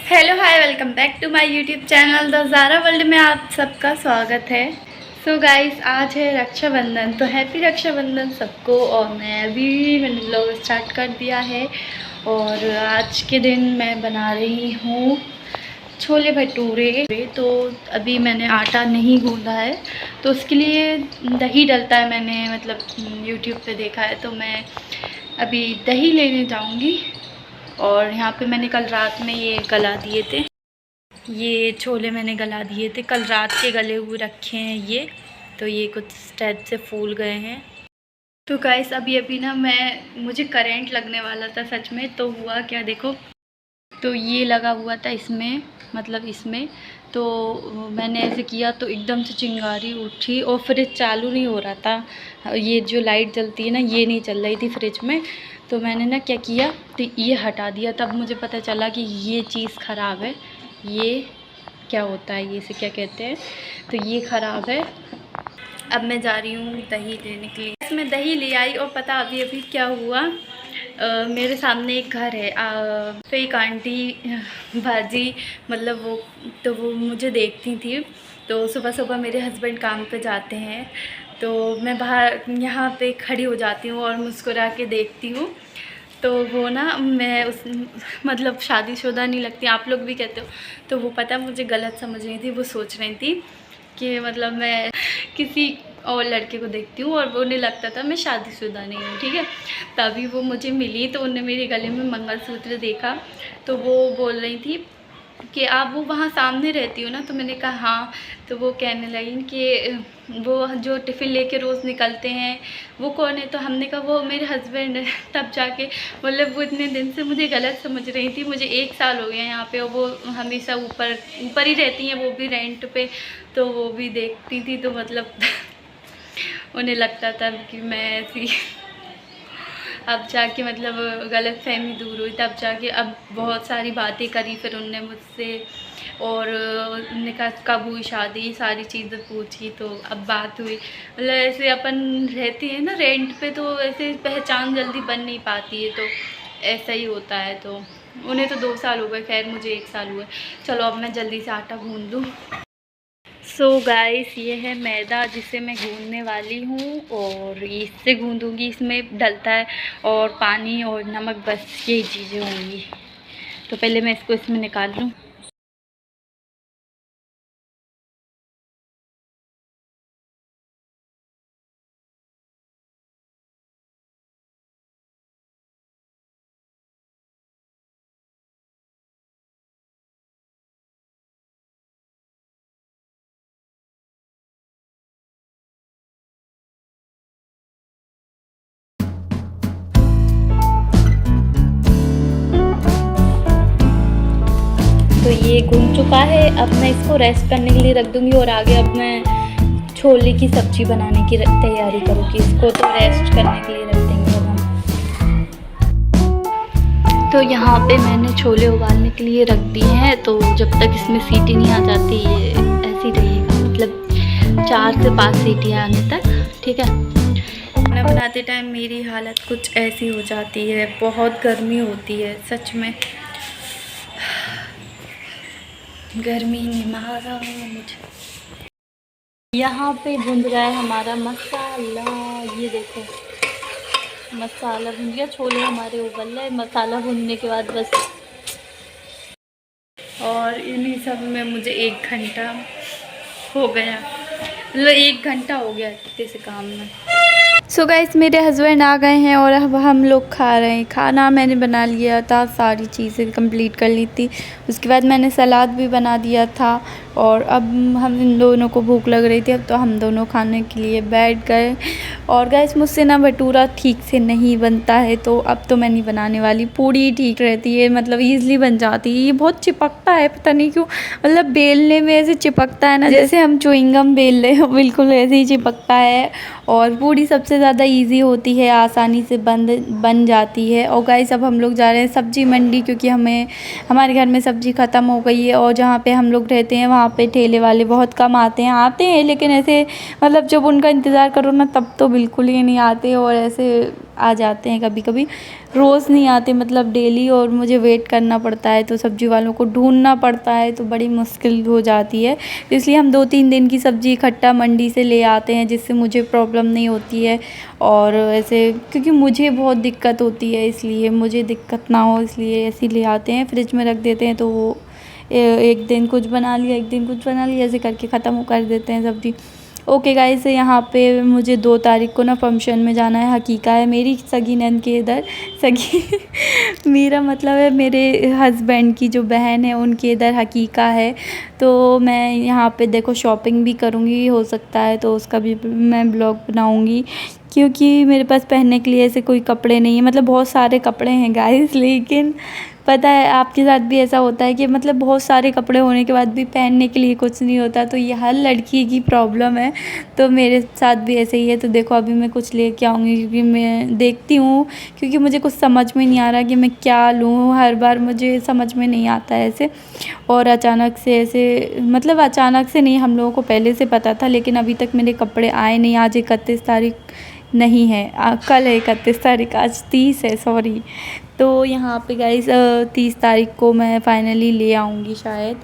Hello hi, welcome back to my YouTube channel the Zara world में आप सबका स्वागत है। सो गाइस, आज है रक्षाबंधन, तो हैप्पी रक्षाबंधन सबको। और मैंने व्लॉग स्टार्ट कर दिया है और आज के दिन मैं बना रही हूँ छोले भटूरे। तो अभी मैंने आटा नहीं गूंदा है, तो उसके लिए दही डलता है। मैंने मतलब यूट्यूब पे देखा है, तो मैं अभी दही लेने जाऊँगी। और यहाँ पे मैंने कल रात में ये गला दिए थे, ये छोले मैंने गला दिए थे कल रात के, गले हुए रखे हैं ये। तो ये कुछ टाइप से फूल गए हैं। तो गाइस अभी अभी ना मुझे करंट लगने वाला था सच में। तो हुआ क्या देखो, तो ये लगा हुआ था इसमें, मतलब इसमें। तो मैंने ऐसे किया तो एकदम से चिंगारी उठी और फ्रिज चालू नहीं हो रहा था। ये जो लाइट जलती है ना, ये नहीं चल रही थी फ्रिज में। तो मैंने ना क्या किया, तो ये हटा दिया। तब मुझे पता चला कि ये चीज़ ख़राब है। ये क्या होता है, ये से क्या कहते हैं, तो ये ख़राब है। अब मैं जा रही हूँ दही लेने के लिए। इसमें दही ले आई और पता अभी अभी क्या हुआ, मेरे सामने एक घर है, पे एक आंटी भाजी, मतलब वो मुझे देखती थी। तो सुबह सुबह मेरे हस्बैंड काम पे जाते हैं, तो मैं बाहर यहाँ पे खड़ी हो जाती हूँ और मुस्कुरा के देखती हूँ। तो वो ना, मैं उस मतलब शादीशुदा नहीं लगती, आप लोग भी कहते हो। तो वो पता मुझे गलत समझ रही थी, वो सोच रही थी कि मतलब मैं किसी और लड़के को देखती हूँ, और वो उन्हें लगता था मैं शादीशुदा नहीं हूँ, ठीक है। तभी वो मुझे मिली, तो उन्हें मेरे गले में मंगलसूत्र देखा। तो वो बोल रही थी कि आप वो वहाँ सामने रहती हो ना। तो मैंने कहा हाँ। तो वो कहने लगी कि वो जो टिफ़िन लेके रोज़ निकलते हैं वो कौन है। तो हमने कहा वो मेरे हस्बैंड है। तब जाके मतलब वो इतने दिन से मुझे गलत समझ रही थी। मुझे 1 साल हो गया यहाँ पे, और वो हमेशा ऊपर ऊपर ही रहती हैं, वो भी रेंट पे। तो वो भी देखती थी, तो मतलब उन्हें लगता था कि मैं ऐसी अब जाके मतलब गलत फहमी दूर हुई। तब जाके अब बहुत सारी बातें करी फिर उनने मुझसे, और उन्होंने कहा कब हुई शादी, सारी चीज़ें पूछी। तो अब बात हुई। मतलब ऐसे अपन रहते हैं ना रेंट पे, तो ऐसे पहचान जल्दी बन नहीं पाती है, तो ऐसा ही होता है। तो उन्हें तो 2 साल हो गए, खैर मुझे 1 साल हुए। चलो अब मैं जल्दी से आटा गूँध लूँ। सो गाइस, ये है मैदा जिसे मैं गूंदने वाली हूँ, और इससे गूंदूँगी। इसमें डलता है और पानी और नमक, बस यही चीज़ें होंगी। तो पहले मैं इसको इसमें निकाल लूँ। तो ये गूंद चुका है। अब मैं इसको रेस्ट करने के लिए रख दूँगी, और आगे अब मैं छोले की सब्ज़ी बनाने की तैयारी करूँगी। इसको तो रेस्ट करने के लिए रख देंगे अब हम। तो यहाँ पे मैंने छोले उबालने के लिए रख दिए हैं। तो जब तक इसमें सीटी नहीं आ जाती, ये ऐसे ही रहेगा, मतलब 4 से 5 सीटियाँ आने तक, ठीक है। खाना बनाते टाइम मेरी हालत कुछ ऐसी हो जाती है, बहुत गर्मी होती है सच में, गर्मी ने मारा मुझे। यहाँ पे भुन रहा है हमारा मसाला, ये देखो मसाला भुन गया, छोले हमारे उबल रहे। मसाला भुनने के बाद बस, और इन्हीं सब में मुझे 1 घंटा हो गया, मतलब 1 घंटा हो गया इतने से काम में। सो गाइस, मेरे हस्बैंड आ गए हैं और अब हम लोग खा रहे हैं। खाना मैंने बना लिया था, सारी चीज़ें कंप्लीट कर ली थी। उसके बाद मैंने सलाद भी बना दिया था, और अब हम इन दोनों को भूख लग रही थी। अब तो हम दोनों खाने के लिए बैठ गए। और गाइस, मुझसे ना भटूरा ठीक से नहीं बनता है, तो अब तो मैं नहीं बनाने वाली। पूड़ी ठीक रहती है, मतलब ईज़िली बन जाती है। ये बहुत चिपकता है, पता नहीं क्यों, मतलब बेलने में ऐसे चिपकता है ना, जैसे हम च्युइंगम बेल रहे हो, बिल्कुल ऐसे ही चिपकता है। और पूड़ी सबसे ज़्यादा इजी होती है, आसानी से बन जाती है। और गाइस, अब हम लोग जा रहे हैं सब्ज़ी मंडी, क्योंकि हमारे घर में सब्ज़ी ख़त्म हो गई है। और जहाँ पे हम लोग रहते हैं वहाँ पे ठेले वाले बहुत कम आते हैं, लेकिन ऐसे मतलब जब उनका इंतज़ार करो ना, तब तो बिल्कुल ही नहीं आते। और ऐसे आ जाते हैं कभी कभी, रोज़ नहीं आते मतलब डेली, और मुझे वेट करना पड़ता है, तो सब्ज़ी वालों को ढूंढना पड़ता है, तो बड़ी मुश्किल हो जाती है। इसलिए हम 2-3 दिन की सब्ज़ी इकट्ठा मंडी से ले आते हैं, जिससे मुझे प्रॉब्लम नहीं होती है। और ऐसे क्योंकि मुझे बहुत दिक्कत होती है, इसलिए मुझे दिक्कत ना हो इसलिए ऐसे ही ले आते हैं, फ्रिज में रख देते हैं, तो वो एक दिन कुछ बना लिया, एक दिन कुछ बना लिया, ऐसे करके ख़त्म कर देते हैं सब्ज़ी। ओके गाइस, यहाँ पे मुझे 2 तारीख को ना फंक्शन में जाना है, हकीका है मेरी सगी नंद के इधर, सगी मेरा मतलब है मेरे हस्बैंड की जो बहन है उनके इधर हकीका है। तो मैं यहाँ पे देखो शॉपिंग भी करूँगी, हो सकता है तो उसका भी मैं ब्लॉग बनाऊँगी, क्योंकि मेरे पास पहनने के लिए ऐसे कोई कपड़े नहीं है, मतलब बहुत सारे कपड़े हैं गाइस, लेकिन पता है आपके साथ भी ऐसा होता है कि मतलब बहुत सारे कपड़े होने के बाद भी पहनने के लिए कुछ नहीं होता, तो ये हर लड़की की प्रॉब्लम है, तो मेरे साथ भी ऐसे ही है। तो देखो अभी मैं कुछ लेके आऊँगी, क्योंकि मैं देखती हूँ, क्योंकि मुझे कुछ समझ में नहीं आ रहा कि मैं क्या लूँ, हर बार मुझे समझ में नहीं आता है ऐसे, और अचानक से ऐसे मतलब अचानक से नहीं, हम लोगों को पहले से पता था, लेकिन अभी तक मेरे कपड़े आए नहीं। आज 31 तारीख नहीं है, कल है 31 तारीख, आज 30 है, सॉरी। तो यहाँ पे गाइस 30 तारीख को मैं फ़ाइनली ले आऊँगी शायद,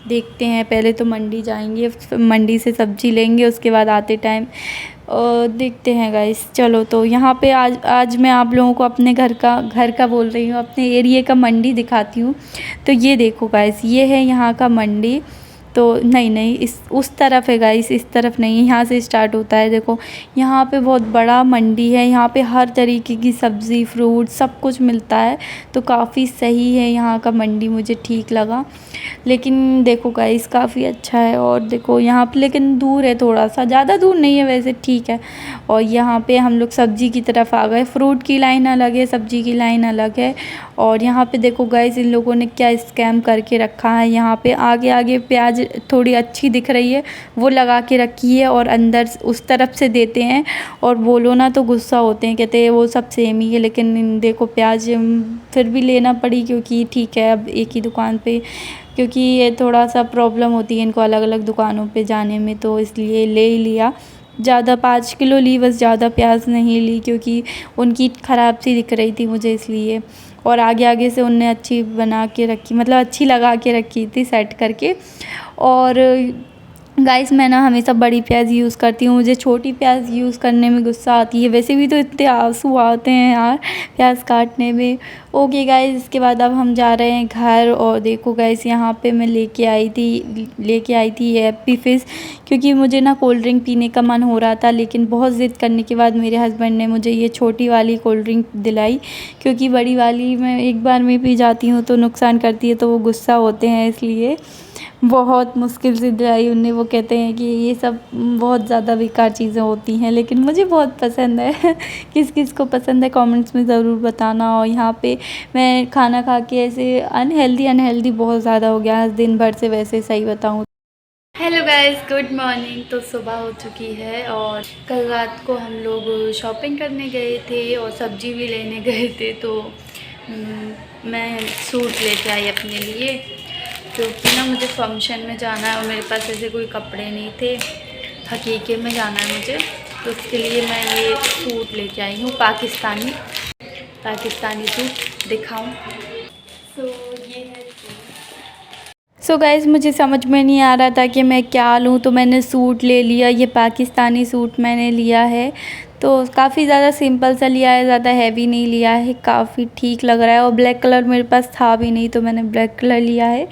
देखते हैं। पहले तो मंडी जाएंगे, मंडी से सब्ज़ी लेंगे, उसके बाद आते टाइम देखते हैं गाइस। चलो, तो यहाँ पे आज मैं आप लोगों को अपने घर का बोल रही हूँ, अपने एरिया का मंडी दिखाती हूँ। तो ये देखो गाइस, ये है यहाँ का मंडी, तो नहीं इस उस तरफ है गाइस, इस तरफ नहीं, यहाँ से स्टार्ट होता है। देखो यहाँ पे बहुत बड़ा मंडी है, यहाँ पे हर तरीके की सब्ज़ी फ्रूट सब कुछ मिलता है, तो काफ़ी सही है यहाँ का मंडी, मुझे ठीक लगा। लेकिन देखो गाइस काफ़ी अच्छा है, और देखो यहाँ पे लेकिन दूर है, थोड़ा सा, ज़्यादा दूर नहीं है वैसे, ठीक है। और यहाँ पे हम लोग सब्ज़ी की तरफ आ गए, फ्रूट की लाइन अलग है, सब्ज़ी की लाइन अलग है। और यहाँ पे देखो गाइस इन लोगों ने क्या स्कैम करके रखा है, यहाँ पे आगे आगे प्याज थोड़ी अच्छी दिख रही है वो लगा के रखी है, और अंदर उस तरफ से देते हैं, और बोलो ना तो गुस्सा होते हैं, कहते हैं वो सब सेम ही है। लेकिन देखो प्याज फिर भी लेना पड़ी, क्योंकि ठीक है अब एक ही दुकान पे, क्योंकि ये थोड़ा सा प्रॉब्लम होती है इनको अलग अलग दुकानों पे जाने में, तो इसलिए ले ही लिया। ज़्यादा 5 किलो ली, बस, ज़्यादा प्याज नहीं ली, क्योंकि उनकी ख़राब सी दिख रही थी मुझे, इसलिए। और आगे आगे से उनने अच्छी बना के रखी, मतलब अच्छी लगा के रखी थी सेट करके। और गाइस मैं ना हमेशा बड़ी प्याज यूज़ करती हूँ, मुझे छोटी प्याज यूज़ करने में गुस्सा आती है, वैसे भी तो इतने आंसू आते हैं यार प्याज काटने में। ओके गाइस, इसके बाद अब हम जा रहे हैं घर। और देखो गाइस यहाँ पे मैं लेके आई थी ये हैप्पी फिज़, क्योंकि मुझे ना कोल्ड ड्रिंक पीने का मन हो रहा था, लेकिन बहुत ज़िद करने के बाद मेरे हस्बैंड ने मुझे ये छोटी वाली कोल्ड ड्रिंक दिलाई, क्योंकि बड़ी वाली मैं एक बार में पी जाती हूँ तो नुकसान करती है, तो वो गुस्सा होते हैं, इसलिए बहुत मुश्किल से दिलाई उन्हें। वो कहते हैं कि ये सब बहुत ज़्यादा बेकार चीज़ें होती हैं, लेकिन मुझे बहुत पसंद है किस किस को पसंद है कमेंट्स में ज़रूर बताना। और यहाँ पे मैं खाना खा के ऐसे अनहेल्दी बहुत ज़्यादा हो गया आज दिन भर से, वैसे सही बताऊँ। Hello guys, good morning. तो सुबह हो चुकी है, और कल रात को हम लोग शॉपिंग करने गए थे और सब्ज़ी भी लेने गए थे, तो मैं सूट लेके आई अपने लिए, क्योंकि ना मुझे फंक्शन में जाना है और मेरे पास ऐसे कोई कपड़े नहीं थे, हकीके में जाना है मुझे, तो उसके लिए मैं ये सूट लेके आई हूँ, पाकिस्तानी सूट दिखाऊँ। तो ये है। सो गाइस मुझे समझ में नहीं आ रहा था कि मैं क्या लूँ, तो मैंने सूट ले लिया, ये पाकिस्तानी सूट मैंने लिया है। तो काफ़ी ज़्यादा सिंपल सा लिया है, ज़्यादा हैवी नहीं लिया है, काफ़ी ठीक लग रहा है। और ब्लैक कलर मेरे पास था भी नहीं, तो मैंने ब्लैक कलर लिया है।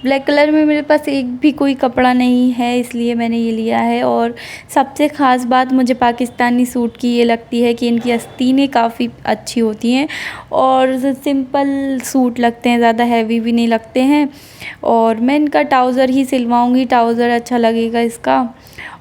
ब्लैक कलर में मेरे पास एक भी कोई कपड़ा नहीं है, इसलिए मैंने ये लिया है। और सबसे ख़ास बात मुझे पाकिस्तानी सूट की ये लगती है कि इनकी आस्तीनें काफ़ी अच्छी होती हैं, और सिंपल सूट लगते हैं, ज़्यादा हैवी भी नहीं लगते हैं। और मैं इनका ट्राउज़र ही सिलवाऊँगी, ट्राउज़र अच्छा लगेगा इसका।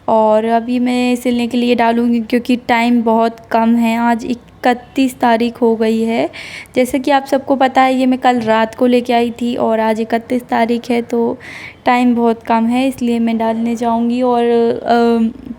और अभी मैं सिलने के लिए डालूँगी, क्योंकि टाइम बहुत कम है, आज 31 तारीख हो गई है। जैसे कि आप सबको पता है ये मैं कल रात को लेके आई थी, और आज 31 तारीख है, तो टाइम बहुत कम है, इसलिए मैं डालने जाऊंगी। और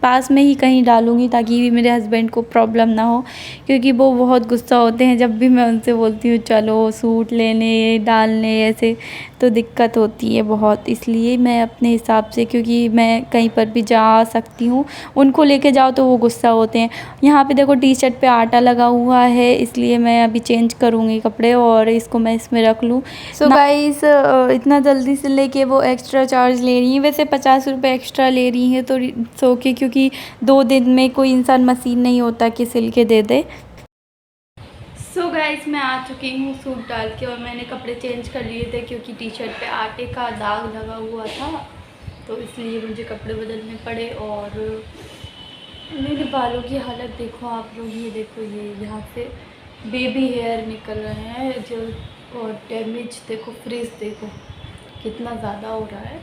पास में ही कहीं डालूंगी, ताकि मेरे हस्बैंड को प्रॉब्लम ना हो, क्योंकि वो बहुत गुस्सा होते हैं जब भी मैं उनसे बोलती हूँ चलो सूट लेने डालने ऐसे, तो दिक्कत होती है बहुत, इसलिए मैं अपने हिसाब से, क्योंकि मैं कहीं पर भी जा सकती हूँ, उनको लेके जाओ तो वो गुस्सा होते हैं। यहाँ पे देखो टी शर्ट पे आटा लगा हुआ है, इसलिए मैं अभी चेंज करूँगी कपड़े और इसको मैं इसमें रख लूँ। सो गाइस इतना जल्दी से लेके वो एक्स्ट्रा चार्ज ले रही हैं, वैसे 50 रुपये एक्स्ट्रा ले रही हैं तो सो के, क्योंकि 2 दिन में कोई इंसान मशीन नहीं होता कि सिल के दे दे। सो गाइस मैं आ चुकी हूँ सूट डाल के, और मैंने कपड़े चेंज कर लिए थे क्योंकि टी शर्ट पे आटे का दाग लगा हुआ था, तो इसलिए मुझे कपड़े बदलने पड़े। और मेरे बालों की हालत देखो आप लोग, ये देखो, ये यहाँ से बेबी हेयर निकल रहे हैं जो, और डैमेज देखो, फ्रीज देखो कितना ज़्यादा हो रहा है।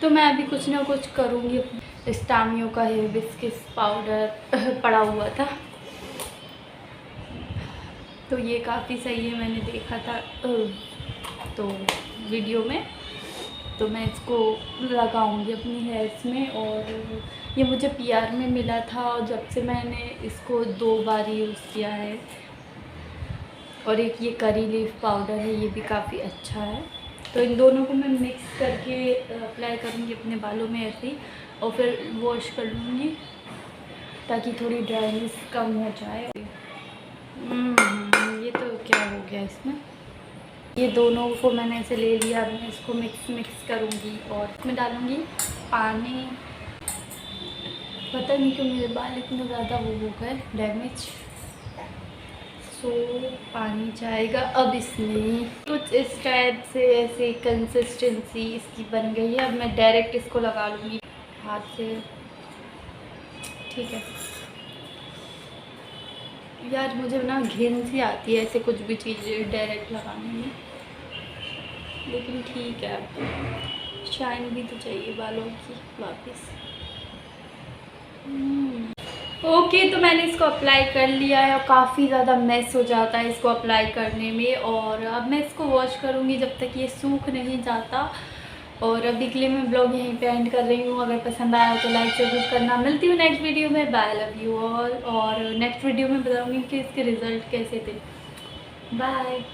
तो मैं अभी कुछ ना कुछ करूँगी। स्टामियो का हिबिस्कस पाउडर पड़ा हुआ था, तो ये काफ़ी सही है, मैंने देखा था तो वीडियो में, तो मैं इसको लगाऊंगी अपनी हेयर्स में। और ये मुझे पीआर में मिला था, और जब से मैंने इसको 2 बार यूज़ किया है। और एक ये करी लीफ पाउडर है, ये भी काफ़ी अच्छा है। तो इन दोनों को मैं मिक्स करके अप्लाई करूँगी अपने बालों में ऐसे ही, और फिर वॉश कर लूँगी ताकि थोड़ी ड्राइनेस कम हो जाए। ये तो क्या हो गया इसमें, ये दोनों को मैंने ऐसे ले लिया। अब मैं इसको मिक्स करूँगी और इसमें डालूँगी पानी। पता नहीं क्यों मेरे बाल इतने ज़्यादा वो हो गए डैमेज, सो पानी जाएगा अब इसमें। कुछ इस टाइप से ऐसे कंसिस्टेंसी इसकी बन गई है। अब मैं डायरेक्ट इसको लगा लूँगी हाथ से, ठीक है। यार मुझे ना घिन सी आती है ऐसे कुछ भी चीज़ डायरेक्ट लगाने में, लेकिन ठीक है, शाइन भी तो चाहिए बालों की वापस। ओके, तो मैंने इसको अप्लाई कर लिया है, और काफ़ी ज़्यादा मेस हो जाता है इसको अप्लाई करने में। और अब मैं इसको वॉश करूँगी जब तक ये सूख नहीं जाता। और अभी के लिए मैं ब्लॉग यहीं पे एंड कर रही हूँ। अगर पसंद आया तो लाइक ज़रूर करना। मिलती हूँ नेक्स्ट वीडियो में। Bye, love you all. और नेक्स्ट वीडियो में बताऊँगी कि इसके रिज़ल्ट कैसे थे। बाय।